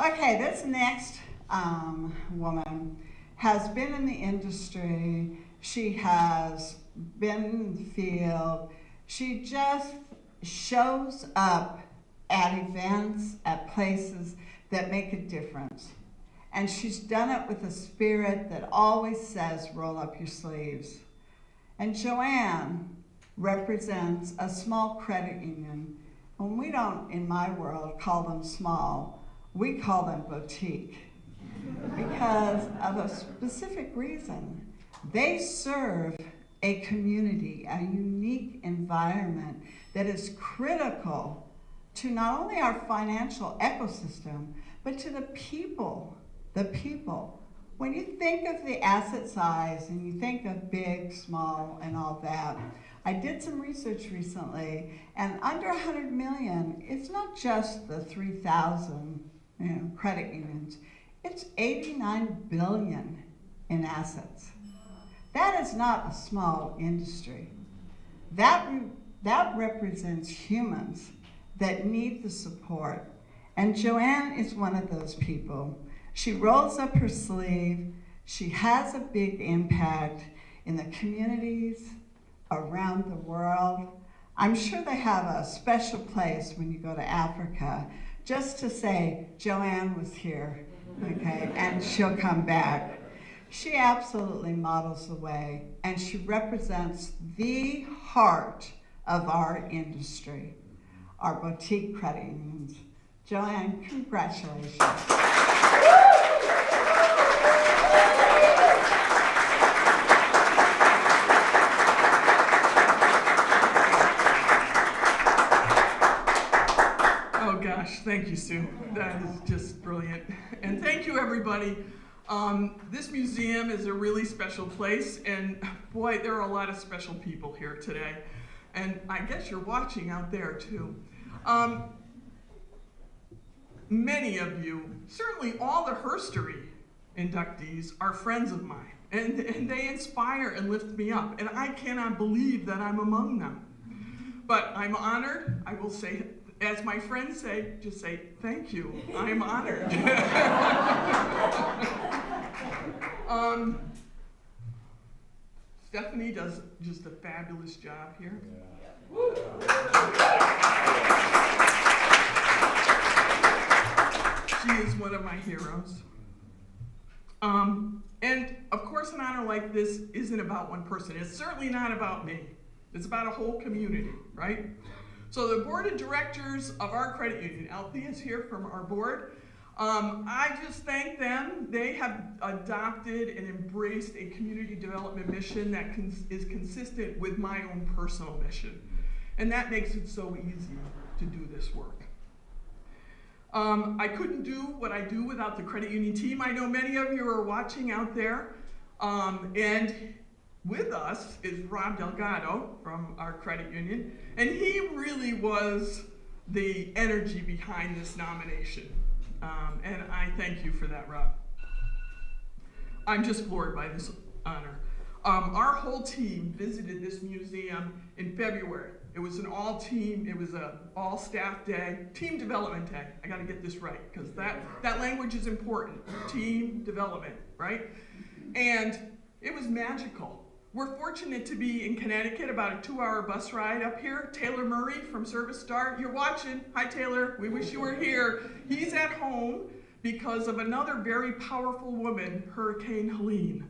Okay, this next woman has been in the industry. She has been in the field. She just shows up at events, at places that make a difference. And she's done it with a spirit that always says, roll up your sleeves. And Joanne represents a small credit union. And we don't, in my world, call them small. We call them boutique because of a specific reason. They serve a community, a unique environment that is critical to not only our financial ecosystem, but to the people. The people. When you think of the asset size and you think of big, small, and all that, I did some research recently, and under 100 million, it's not just the 3,000 credit unions. It's 89 billion in assets. That is not a small industry. That represents humans that need the support. And Joanne is one of those people. She rolls up her sleeve. She has a big impact in the communities around the world. I'm sure they have a special place when you go to Africa just to say, Joanne was here, okay, and she'll come back. She absolutely models the way, and she represents the heart of our industry, our boutique credit unions. Joanne, congratulations. Oh gosh, thank you, Sue. That is just brilliant. And thank you, everybody. This museum is a really special place, and boy, there are a lot of special people here today. And I guess you're watching out there too. Many of you, certainly all the Herstory inductees, are friends of mine, and they inspire and lift me up, and I cannot believe that I'm among them. But I'm honored. I will say, as my friends say, just say, thank you, I'm honored. Stephanie does just a fabulous job here. She is one of my heroes. And of course, an honor like this isn't about one person. It's certainly not about me. It's about a whole community, right? So the board of directors of our credit union, Althea is here from our board. I just thank them. They have adopted and embraced a community development mission that is consistent with my own personal mission. And that makes it so easy to do this work. I couldn't do what I do without the credit union team. I know many of you are watching out there. And with us is Rob Delgado from our credit union. And he really was the energy behind this nomination. And I thank you for that, Rob. I'm just floored by this honor. Our whole team visited this museum in February. It was an all-team, it was an all-staff day, team development day. I gotta get this right, because that language is important. Team development, right? And it was magical. We're fortunate to be in Connecticut, about a 2-hour bus ride up here. Taylor Murray from Service Star, you're watching. Hi, Taylor, we wish you were here. He's at home because of another very powerful woman, Hurricane Helene.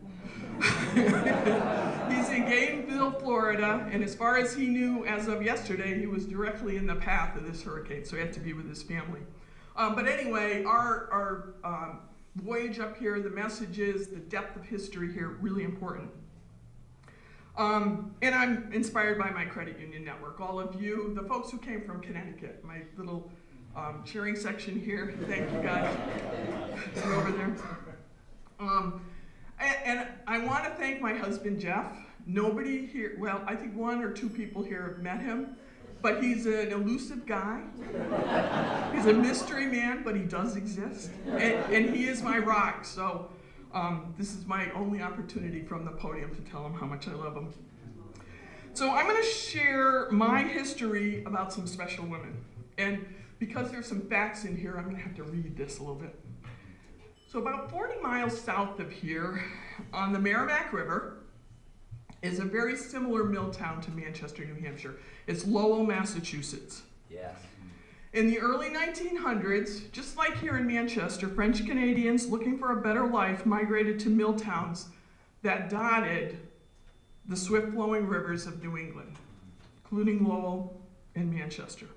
He's in Gainesville, Florida, and as far as he knew as of yesterday, he was directly in the path of this hurricane, so he had to be with his family. But anyway, our voyage up here, the messages, the depth of history here, really important. And I'm inspired by my credit union network. All of you, the folks who came from Connecticut, my little cheering section here, thank you guys. You're over there. And I want to thank my husband, Jeff. Nobody here, well, I think 1 or 2 people here have met him, but he's an elusive guy. He's a mystery man, but he does exist. And he is my rock, so this is my only opportunity from the podium to tell him how much I love him. So I'm going to share my history about some special women. And because there's some facts in here, I'm going to have to read this a little bit. So about 40 miles south of here, on the Merrimack River, is a very similar mill town to Manchester, New Hampshire. It's Lowell, Massachusetts. Yes. In the early 1900s, just like here in Manchester, French Canadians looking for a better life migrated to mill towns that dotted the swift-flowing rivers of New England, including Lowell and Manchester.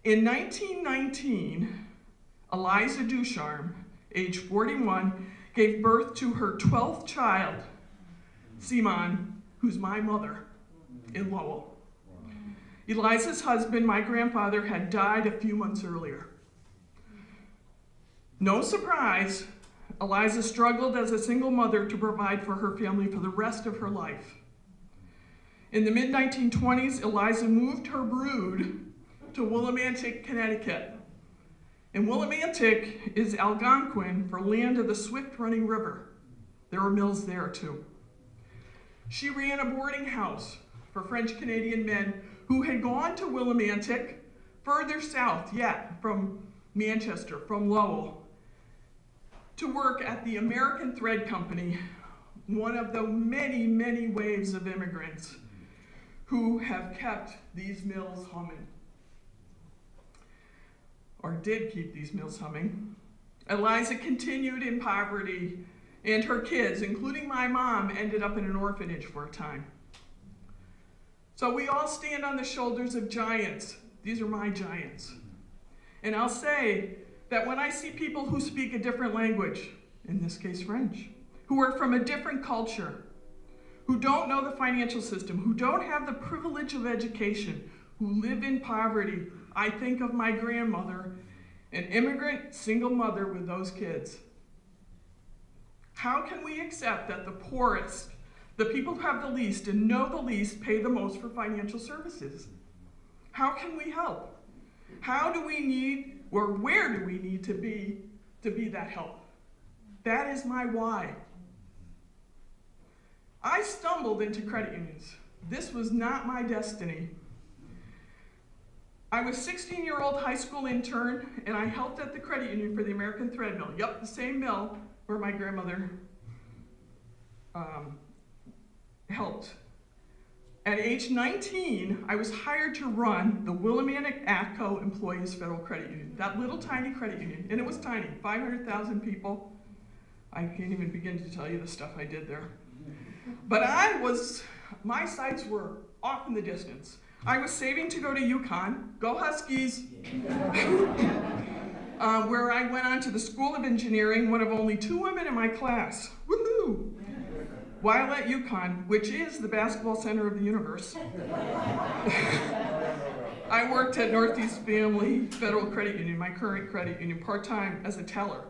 In 1919, Eliza Ducharme, age 41, gave birth to her 12th child, Simon, who's my mother, in Lowell. Eliza's husband, my grandfather, had died a few months earlier. No surprise, Eliza struggled as a single mother to provide for her family for the rest of her life. In the mid-1920s, Eliza moved her brood to Willimantic, Connecticut. And Willimantic is Algonquin for land of the swift-running river. There were mills there too. She ran a boarding house for French Canadian men who had gone to Willimantic, further south yet from Manchester, from Lowell, to work at the American Thread Company, one of the many, many waves of immigrants who have kept these mills humming, or did keep these mills humming. Eliza continued in poverty, and her kids, including my mom, ended up in an orphanage for a time. So we all stand on the shoulders of giants. These are my giants. And I'll say that when I see people who speak a different language, in this case French, who are from a different culture, who don't know the financial system, who don't have the privilege of education, who live in poverty, I think of my grandmother, an immigrant single mother with those kids. How can we accept that the poorest, the people who have the least and know the least, pay the most for financial services? How can we help? How do we need, or where do we need to be that help? That is my why. I stumbled into credit unions. This was not my destiny. I was a 16-year-old high school intern, and I helped at the credit union for the American Thread Mill. Yep, the same mill where my grandmother helped. At age 19, I was hired to run the Willimantic ACUM Employees Federal Credit Union, that little tiny credit union, and it was tiny, 500,000 people. I can't even begin to tell you the stuff I did there. But my sights were off in the distance. I was saving to go to UConn, go Huskies, where I went on to the School of Engineering, one of only 2 women in my class. Woohoo! While at UConn, which is the basketball center of the universe, I worked at Northeast Family Federal Credit Union, my current credit union, part-time as a teller.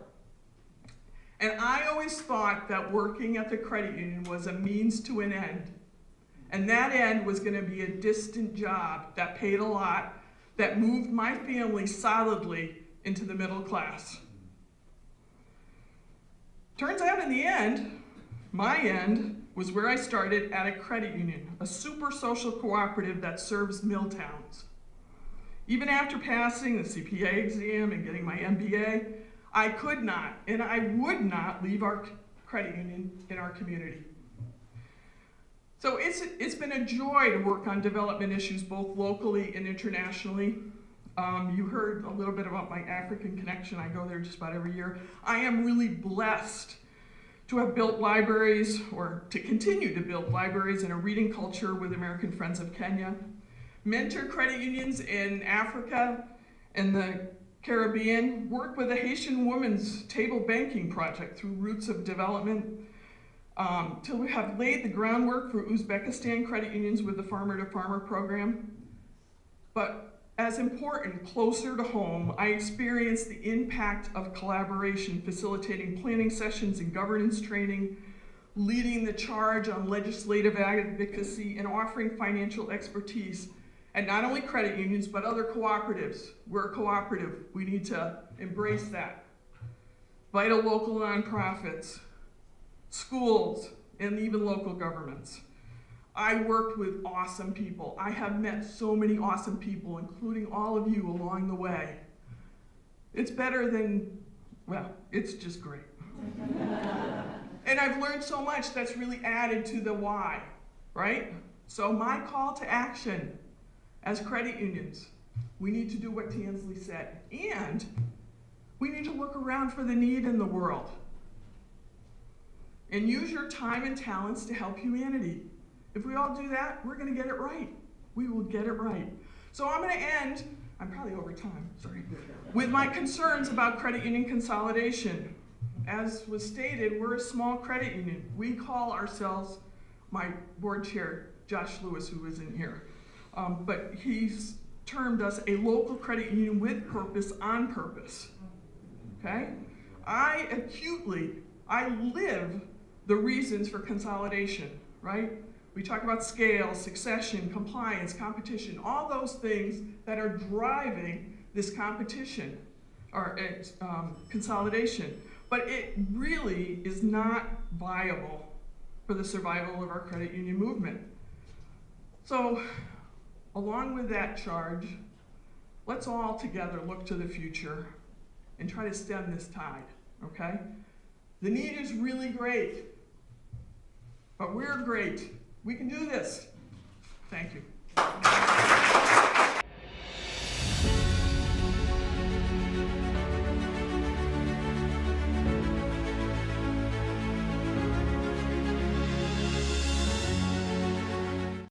And I always thought that working at the credit union was a means to an end. And that end was going to be a distant job that paid a lot, that moved my family solidly into the middle class. Turns out in the end, my end was where I started at a credit union, a super social cooperative that serves mill towns. Even after passing the CPA exam and getting my MBA, I could not, and I would not leave our credit union in our community. So it's been a joy to work on development issues both locally and internationally. You heard a little bit about my African connection. I go there just about every year. I am really blessed to have built libraries, or to continue to build libraries and a reading culture with American Friends of Kenya, mentor credit unions in Africa and the Caribbean, work with the Haitian Women's Table Banking Project through Roots of Development, till we have laid the groundwork for Uzbekistan credit unions with the Farmer to Farmer program. But as important, closer to home, I experienced the impact of collaboration, facilitating planning sessions and governance training, leading the charge on legislative advocacy, and offering financial expertise at not only credit unions, but other cooperatives. We're a cooperative, we need to embrace that. Vital local nonprofits, schools, and even local governments. I worked with awesome people. I have met so many awesome people, including all of you along the way. It's better than Well, it's just great. And I've learned so much that's really added to the why, right? So my call to action as credit unions, we need to do what Tansley said, and we need to look around for the need in the world and use your time and talents to help humanity. If we all do that, we're gonna get it right. We will get it right. So I'm gonna end, I'm probably over time, sorry, with my concerns about credit union consolidation. As was stated, we're a small credit union. We call ourselves, my board chair, Josh Lewis, who is in here, but he's termed us a local credit union with purpose, on purpose, okay? I live the reasons for consolidation, right? We talk about scale, succession, compliance, competition, all those things that are driving this competition or consolidation. But it really is not viable for the survival of our credit union movement. So, along with that charge, let's all together look to the future and try to stem this tide, okay? The need is really great, but we're great. We can do this. Thank you.